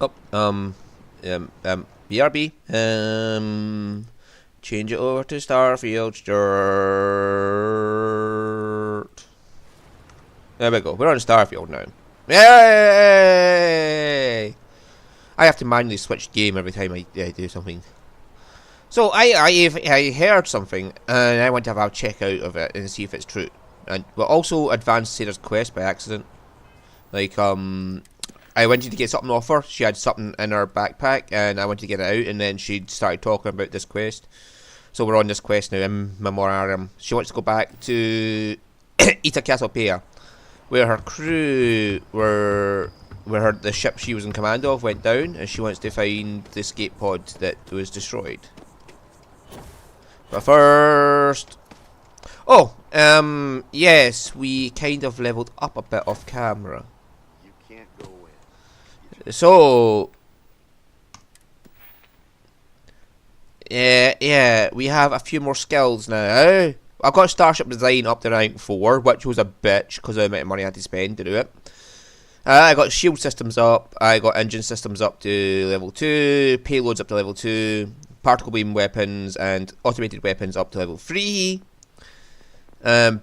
Oh, BRB. Change it over to Starfield. Start. There we go. We're on Starfield now. Yay! I have to manually switch game every time I do something. So I heard something and I want to have a check out of it and see if it's true. And but also advanced Sarah's quest by accident. Like I wanted to get something off her. She had something in her backpack and I wanted to get it out, and then she started talking about this quest. So we're on this quest now in Memoriam. She wants to go back to Ita Cassiopeia, where her crew where the ship she was in command of went down, and she wants to find the escape pod that was destroyed. But first, yes, we kind of leveled up a bit off camera. You can't go in. So, yeah, we have a few more skills now. I got Starship Design up to rank 4, which was a bitch because of the amount of money I had to spend to do it. I got shield systems up, I got engine systems up to level 2, payloads up to level 2, particle beam weapons and automated weapons up to level 3,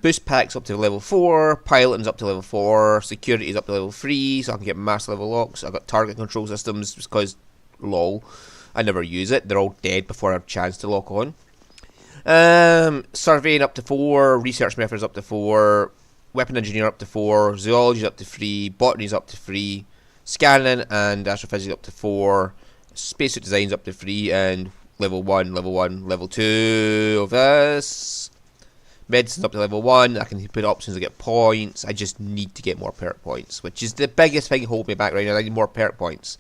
boost packs up to level 4, piloting's up to level 4, security is up to level 3, so I can get mass level locks. I got target control systems because, lol, I never use it, they're all dead before I have a chance to lock on. Surveying up to 4, research methods up to 4, weapon engineer up to 4, zoology up to 3, botany's up to 3, scanning and astrophysics up to 4, spacesuit designs up to 3, and level 1, level 2 of this. Medicine's up to level 1, I can put options to get points, I just need to get more perk points, which is the biggest thing holding me back right now. I need more perk points.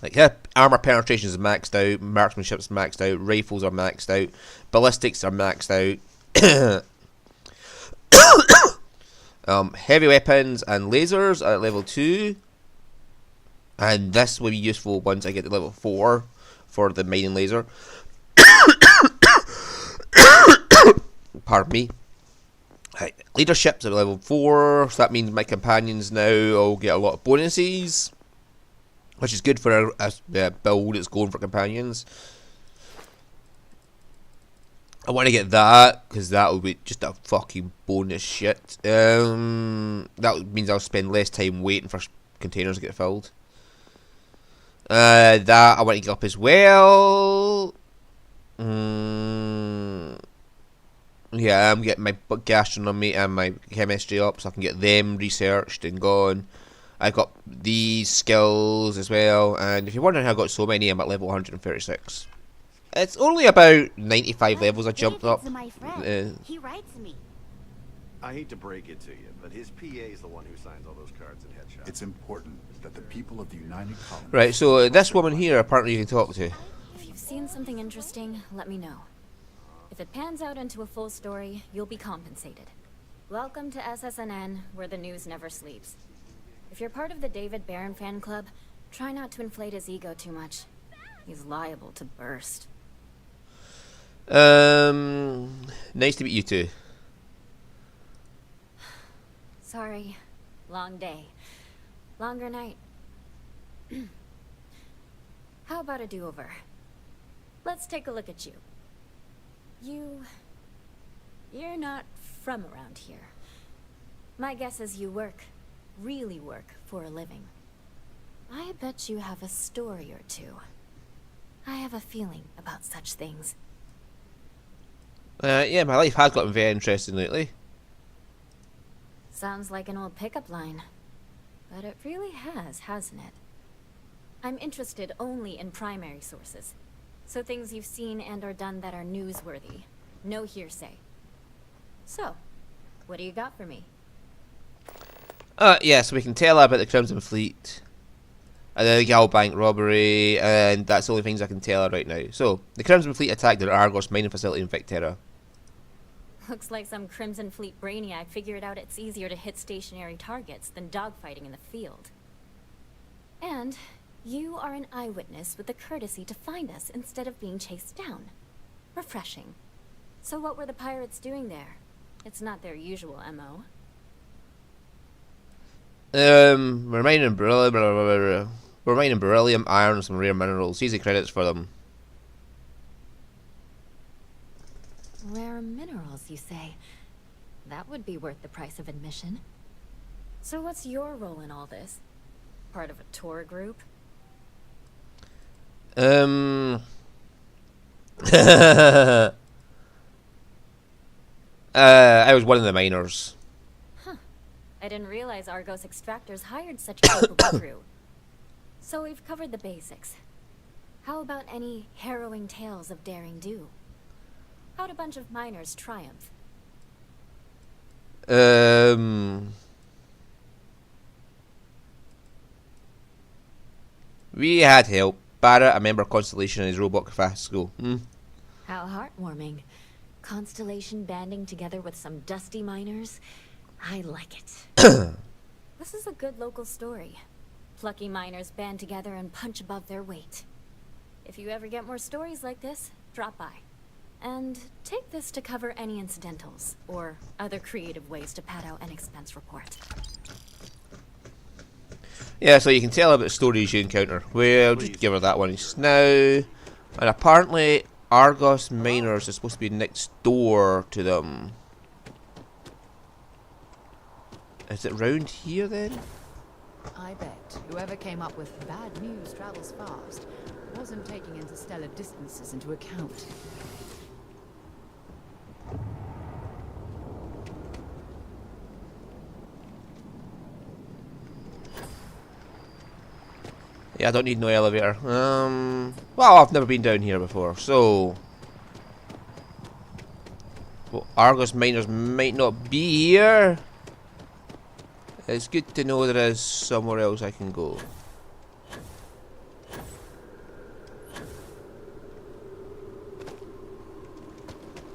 Like, yeah, armor penetration is maxed out, marksmanship's maxed out, rifles are maxed out, ballistics are maxed out. Heavy weapons and lasers are at level 2, and this will be useful once I get to level 4 for the mining laser. Pardon me. Right. Leadership's at level 4, so that means my companions now will get a lot of bonuses, which is good for a build that's going for companions. I want to get that, because that will be just a fucking bonus shit. That means I'll spend less time waiting for containers to get filled. That I want to get up as well. Yeah, I'm getting my gastronomy and my chemistry up, so I can get them researched and gone. I've got these skills as well, and if you're wondering how I got so many, I'm at level 136. It's only about 95 levels I jumped up. He writes me. I hate to break it to you, but his PA is the one who signs all those cards and headshots. It's important that the people of the United Colonies... Right, so this woman here, apparently you can talk to. If you've seen something interesting, let me know. If it pans out into a full story, you'll be compensated. Welcome to SSNN, where the news never sleeps. If you're part of the David Barron fan club, try not to inflate his ego too much. He's liable to burst. Nice to meet you too. Sorry. Long day. Longer night. How about a do-over? Let's take a look at you. You're not from around here. My guess is you really work for a living. I bet you have a story or two. I have a feeling about such things. Yeah, my life has gotten very interesting lately. Sounds like an old pickup line. But it really has, hasn't it? I'm interested only in primary sources. So things you've seen and or done that are newsworthy. No hearsay. So, what do you got for me? Yeah, so we can tell her about the Crimson Fleet, and the Gal Bank robbery, and that's the only things I can tell her right now. So, the Crimson Fleet attacked their Argos mining facility in Victerra. Looks like some Crimson Fleet brainiac figured out it's easier to hit stationary targets than dogfighting in the field. And you are an eyewitness with the courtesy to find us instead of being chased down. Refreshing. So what were the pirates doing there? It's not their usual MO. We're mining beryllium, blah, blah, blah, blah. We're mining beryllium, iron, and some rare minerals. Easy credits for them. Rare minerals, you say? That would be worth the price of admission. So what's your role in all this? Part of a tour group? I was one of the miners. Huh. I didn't realize Argos extractors hired such a capable crew. So we've covered the basics. How about any harrowing tales of daring do? How'd a bunch of miners triumph? We had help. Barrett, a member of Constellation, and his robot Fasco. How heartwarming. Constellation banding together with some dusty miners? I like it. This is a good local story. Plucky miners band together and punch above their weight. If you ever get more stories like this, drop by. And take this to cover any incidentals, or other creative ways to pad out an expense report. Yeah, so you can tell about stories you encounter. Well, just give her that one just now. And apparently, Argos miners are supposed to be next door to them. Is it round here then? I bet whoever came up with bad news travels fast wasn't taking interstellar distances into account. Yeah, I don't need no elevator. Well, I've never been down here before, so... Well, Argos miners might not be here. It's good to know there is somewhere else I can go.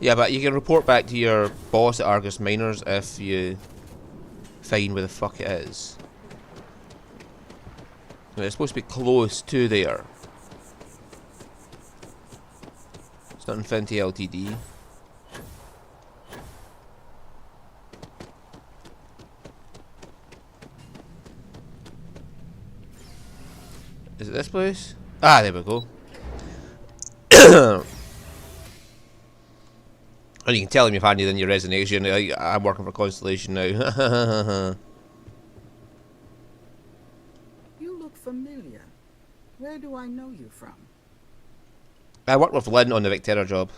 Yeah, but you can report back to your boss at Argos Miners if you find where the fuck it is. It's supposed to be close to there. It's not Infinity Ltd. Is it this place? Ah, there we go. And you can tell him you've handed in your resignation. I'm working for Constellation now. Familiar. Where do I know you from? I worked with Lynn on the Victera job.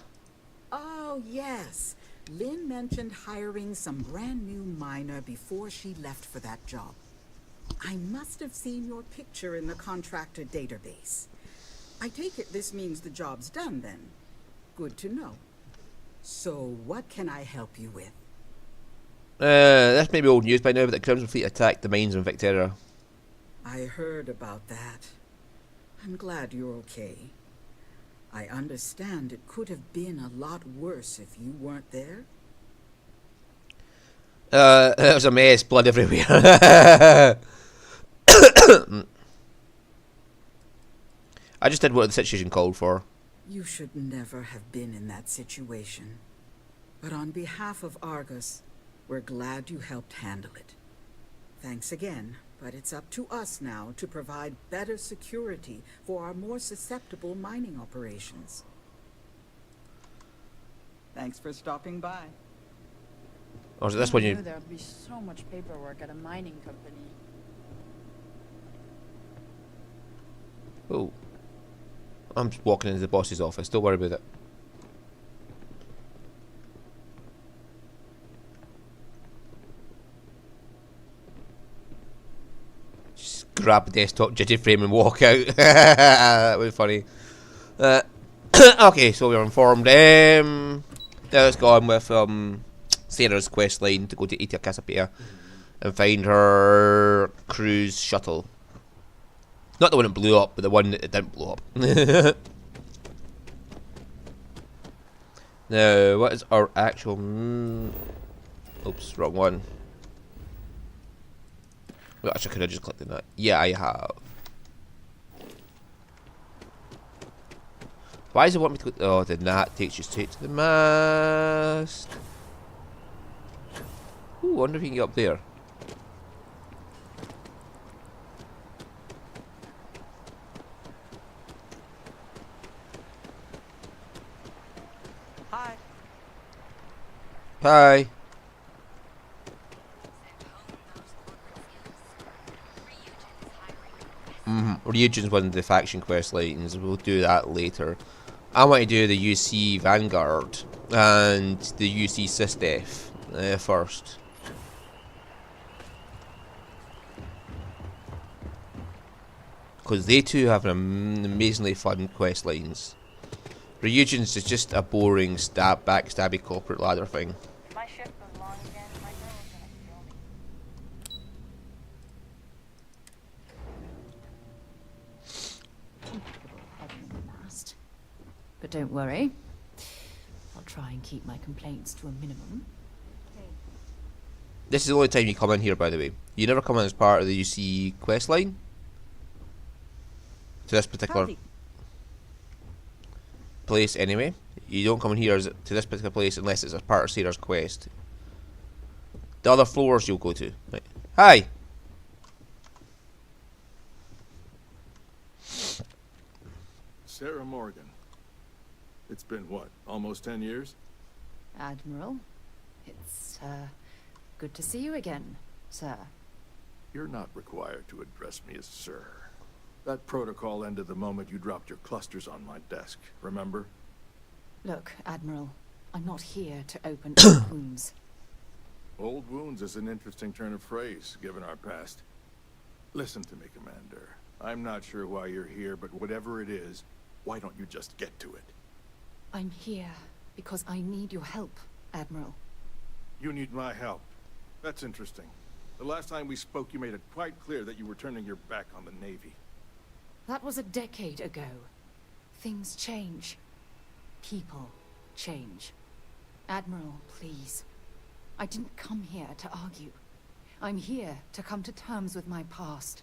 Oh, yes. Lynn mentioned hiring some brand new miner before she left for that job. I must have seen your picture in the contractor database. I take it this means the job's done then. Good to know. So, what can I help you with? This may be old news by now, but the Crimson Fleet attacked the mines in Victera. I heard about that. I'm glad you're okay. I understand it could have been a lot worse if you weren't there. It was a mess, blood everywhere. I just did what the situation called for. You should never have been in that situation. But on behalf of Argus, we're glad you helped handle it. Thanks again. But it's up to us now to provide better security for our more susceptible mining operations. Thanks for stopping by. Or is it this one I you... knew there'd be so much paperwork at a mining company. Oh. I'm just walking into the boss's office, don't worry about it. Grab the desktop frame and walk out. That was funny. Okay, so we were informed. Now let's go on with Sarah's quest line to go to Ita Casapia and find her cruise shuttle. Not the one that blew up, but the one that didn't blow up. Now, what is our actual... Oops, wrong one. Well, actually, could I just clicked on that? Yeah, I have. Why does it want me to click? Oh, then that takes you straight to the mast. Ooh, wonder if you can get up there. Hi. Ryujin's one of the faction quest lines. We'll do that later. I want to do the UC Vanguard and the UC Sysdef first. Because they two have an amazingly fun quest lines. Ryujin's is just a boring backstabby corporate ladder thing. My shift was long again. My girl was gonna kill me. Heading in the mast. But don't worry. I'll try and keep my complaints to a minimum. This is the only time you come in here, by the way. You never come in as part of the UC quest line. To this particular place, anyway. You don't come in here to this particular place unless it's a part of Sarah's quest. The other floors you'll go to. Right. Hi! Sarah Morgan. It's been what, almost 10 years? Admiral, it's, good to see you again, sir. You're not required to address me as sir. That protocol ended the moment you dropped your clusters on my desk, remember? Look, Admiral, I'm not here to open old wounds. Old wounds is an interesting turn of phrase, given our past. Listen to me, Commander. I'm not sure why you're here, but whatever it is, why don't you just get to it? I'm here because I need your help, Admiral. You need my help. That's interesting. The last time we spoke, you made it quite clear that you were turning your back on the Navy. That was a decade ago. Things change. People change. Admiral, please. I didn't come here to argue. I'm here to come to terms with my past.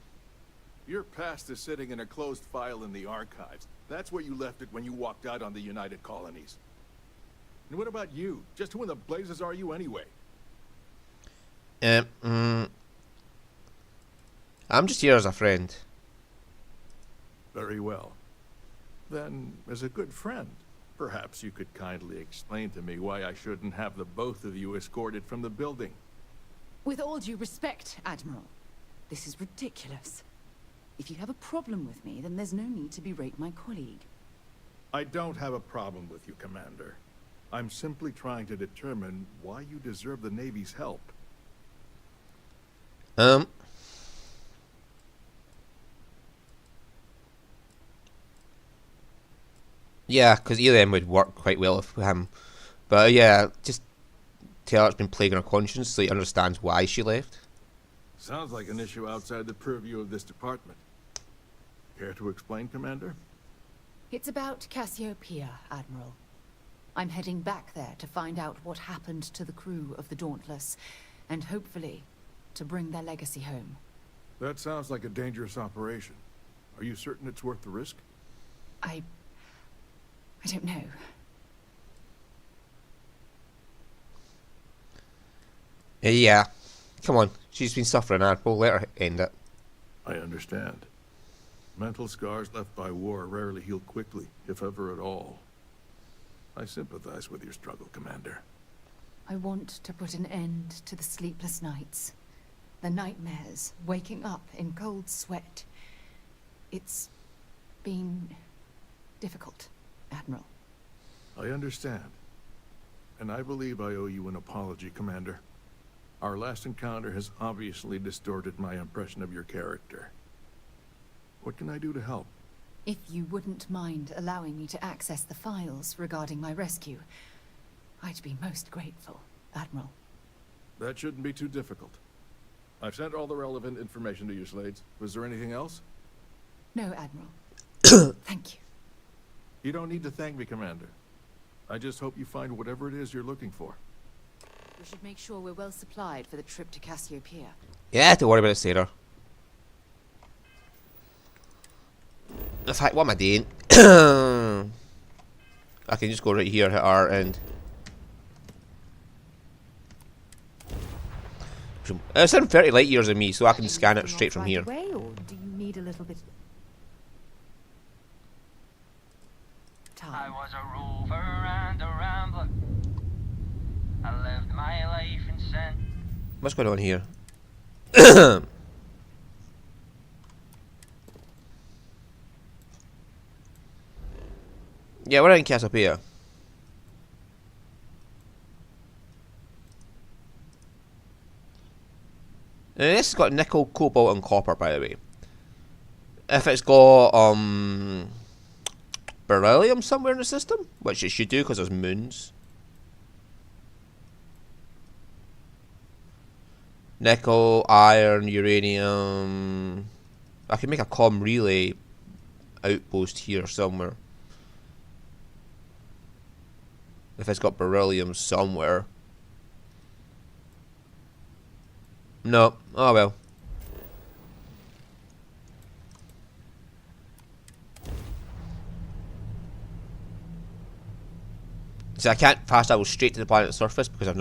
Your past is sitting in a closed file in the archives. That's where you left it when you walked out on the United Colonies. And what about you? Just who in the blazes are you anyway? I'm just here as a friend. Very well. Then, as a good friend, perhaps you could kindly explain to me why I shouldn't have the both of you escorted from the building. With all due respect, Admiral, this is ridiculous. If you have a problem with me, then there's no need to berate my colleague. I don't have a problem with you, Commander. I'm simply trying to determine why you deserve the Navy's help. Yeah, because either of them would work quite well for him. But yeah, just tell her it's been plaguing her conscience so he understands why she left. Sounds like an issue outside the purview of this department. Care to explain, Commander? It's about Cassiopeia, Admiral. I'm heading back there to find out what happened to the crew of the Dauntless, and hopefully, to bring their legacy home. That sounds like a dangerous operation. Are you certain it's worth the risk? I don't know. Yeah. Come on. She's been suffering, Admiral. Let her end it. I understand. Mental scars left by war rarely heal quickly, if ever at all. I sympathize with your struggle, Commander. I want to put an end to the sleepless nights. The nightmares, waking up in cold sweat. It's been difficult, Admiral. I understand. And I believe I owe you an apology, Commander. Our last encounter has obviously distorted my impression of your character. What can I do to help? If you wouldn't mind allowing me to access the files regarding my rescue, I'd be most grateful, Admiral. That shouldn't be too difficult. I've sent all the relevant information to you, Slades. Was there anything else? No, Admiral. Thank you. You don't need to thank me, Commander. I just hope you find whatever it is you're looking for. We should make sure we're well supplied for the trip to Cassiopeia. Yeah, don't worry about it, Sarah. In fact, what am I doing? I can just go right here, hit R, and... It's in 30 light years of me, so I can scan it straight from here. Away, or do you need a little bit... I time? was a rover and a rambler. I left high life and sin. What's going on here? Yeah, we're in Cassiopeia. And this has got nickel, cobalt, and copper, by the way. If it's got beryllium somewhere in the system, which it should do because there's moons. Nickel, iron, uranium. I can make a comm relay outpost here somewhere. If it's got beryllium somewhere. No. Oh well. So I can't fast travel straight to the planet's surface because I've